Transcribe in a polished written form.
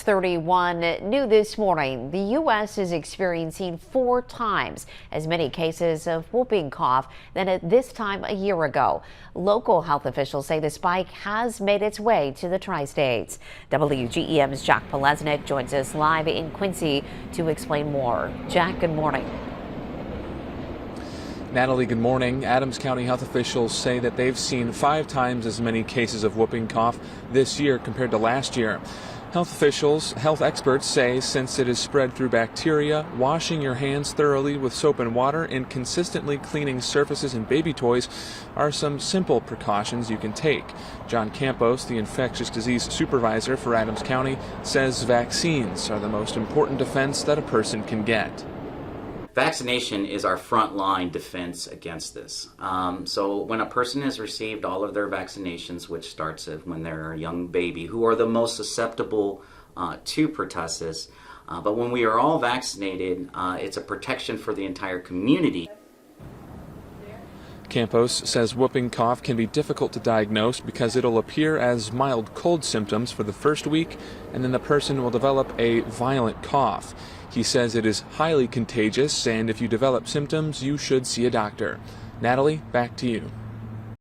6:31 new this morning. The U.S. is experiencing 4 times as many cases of whooping cough than at this time a year ago. Local health officials say the spike has made its way to the tri-states. WGEM's Jack Polesnik joins us live in Quincy to explain more. Jack, good morning. Natalie, good morning. Adams County health officials say that they've seen 5 times as many cases of whooping cough this year compared to last year. Health experts say since it is spread through bacteria, washing your hands thoroughly with soap and water and consistently cleaning surfaces and baby toys are some simple precautions you can take. John Campos, the infectious disease supervisor for Adams County, says vaccines are the most important defense that a person can get. Vaccination is our frontline defense against this. So when a person has received all of their vaccinations, which starts when they're a young baby, who are the most susceptible to pertussis, but when we are all vaccinated, it's a protection for the entire community. Campos says whooping cough can be difficult to diagnose because it'll appear as mild cold symptoms for the first week, and then the person will develop a violent cough. He says it is highly contagious, and if you develop symptoms, you should see a doctor. Natalie, back to you.